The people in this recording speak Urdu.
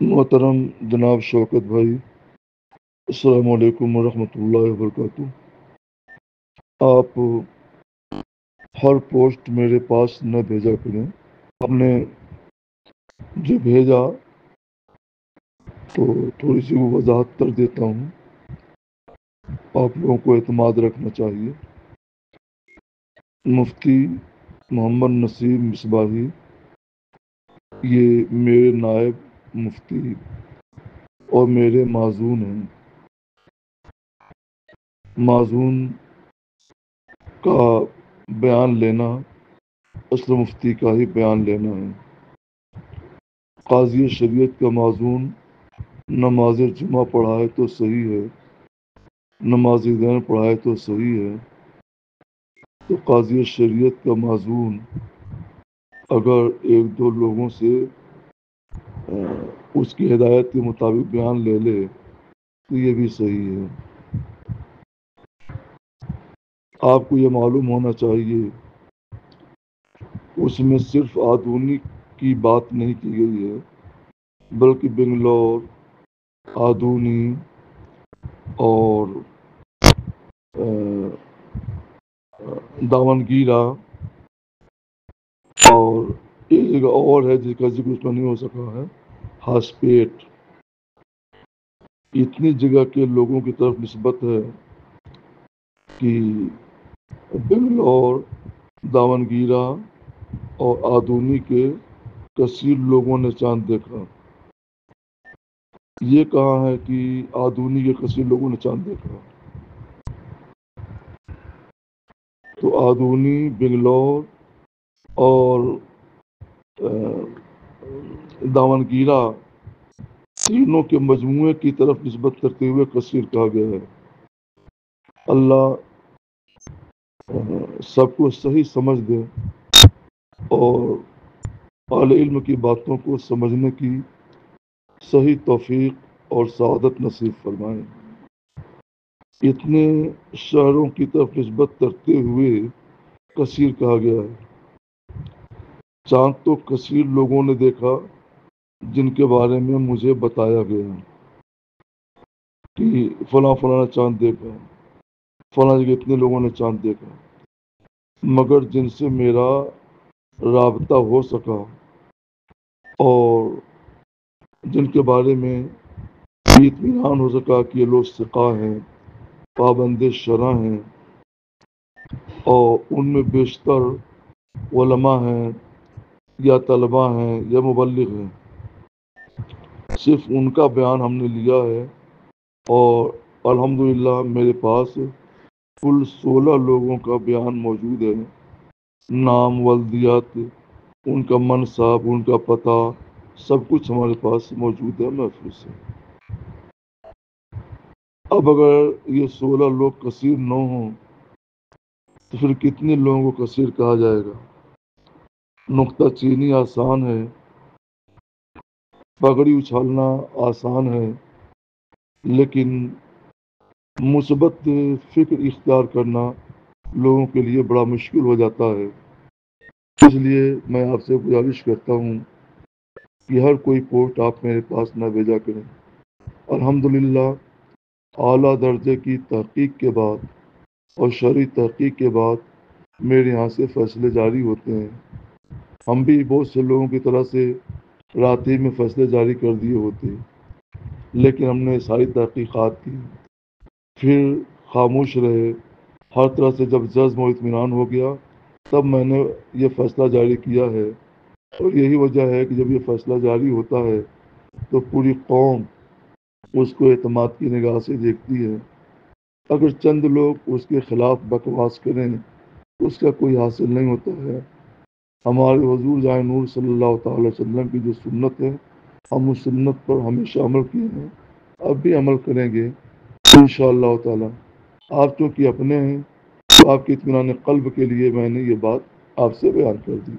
محترم جناب شوکت بھائی، السلام علیکم ورحمۃ اللہ وبرکاتہ۔ آپ ہر پوسٹ میرے پاس نہ بھیجا کریں۔ آپ نے جو بھیجا تو تھوڑی سی وہ وضاحت کر دیتا ہوں۔ آپ لوگوں کو اعتماد رکھنا چاہیے۔ مفتی محمد نسیم مصباحی یہ میرے نائب مفتی اور میرے معزون ہیں۔ معزون کا بیان لینا اصل مفتی کا ہی بیان لینا ہے۔ قاضی شریعت کا معزون نماز جمعہ پڑھائے تو صحیح ہے، نماز دین پڑھائے تو صحیح ہے، تو قاضی شریعت کا معزون اگر ایک دو لوگوں سے اس کی ہدایت کے مطابق بیان لے لے تو یہ بھی صحیح ہے۔ آپ کو یہ معلوم ہونا چاہیے اس میں صرف آدھونی کی بات نہیں کی گئی ہے، بلکہ بنگلور، آدھونی اور داونگیرا اور ایک جگہ اور ہے جس کا ذکر اس میں نہیں ہو سکا ہے، ہاسپیٹ۔ اتنی جگہ کے لوگوں کی طرف نسبت ہے کہ بنگلور، داونگیرا اور آدھونی کے کثیر لوگوں نے چاند دیکھا۔ یہ کہا ہے کہ آدھونی کے کثیر لوگوں نے چاند دیکھا، تو آدھونی، بنگلور اور داونگیرا تینوں کے مجموعے کی طرف نسبت کرتے ہوئے کثیر کہا گیا ہے۔ اللہ سب کو صحیح سمجھ دے اور اہل علم کی باتوں کو سمجھنے کی صحیح توفیق اور سعادت نصیب فرمائے۔ اتنے شہروں کی طرف نسبت کرتے ہوئے کثیر کہا گیا ہے۔ چاند تو کثیر لوگوں نے دیکھا جن کے بارے میں مجھے بتایا گیا کہ فلاں فلاں نے چاند دیکھا، فلاں جگہ اتنے لوگوں نے چاند دیکھا، مگر جن سے میرا رابطہ ہو سکا اور جن کے بارے میں اطمینان ہو سکا کہ یہ لوگ ثقہ ہیں، پابند شرع ہیں اور ان میں بیشتر علماء ہیں یا طلباء ہیں یا مبلغ ہیں، صرف ان کا بیان ہم نے لیا ہے اور الحمدللہ میرے پاس کل 16 لوگوں کا بیان موجود ہے۔ نام، ولدیات، ان کا منصب، ان کا پتہ، سب کچھ ہمارے پاس موجود ہے، محفوظ ہے۔ اب اگر یہ 16 لوگ کثیر نہ ہوں تو پھر کتنے لوگوں کو کثیر کہا جائے گا؟ نقطہ چینی آسان ہے، پگڑی اچھالنا آسان ہے، لیکن مثبت فکر اختیار کرنا لوگوں کے لیے بڑا مشکل ہو جاتا ہے۔ اس لیے میں آپ سے گزارش کرتا ہوں کہ ہر کوئی پوسٹ آپ میرے پاس نہ بھیجا کریں۔ الحمدللہ اعلیٰ درجے کی تحقیق کے بعد اور شرعی تحقیق کے بعد میرے یہاں سے فیصلے جاری ہوتے ہیں۔ ہم بھی بہت سے لوگوں کی طرح سے رات ہی میں فیصلے جاری کر دیے ہوتے، لیکن ہم نے ساری تحقیقات کی، پھر خاموش رہے۔ ہر طرح سے جب جذب و اطمینان ہو گیا تب میں نے یہ فیصلہ جاری کیا ہے، اور یہی وجہ ہے کہ جب یہ فیصلہ جاری ہوتا ہے تو پوری قوم اس کو اعتماد کی نگاہ سے دیکھتی ہے۔ اگر چند لوگ اس کے خلاف بکواس کریں تو اس کا کوئی حاصل نہیں ہوتا ہے۔ ہمارے حضور جائے نور صلی اللہ تعالی وسلم کی جو سنت ہے، ہم اس سنت پر ہمیشہ عمل کیے ہیں، اب بھی عمل کریں گے انشاءاللہ تعالی۔ آپ چونکہ اپنے ہیں تو آپ کے اطمینان قلب کے لیے میں نے یہ بات آپ سے بیان کر دی۔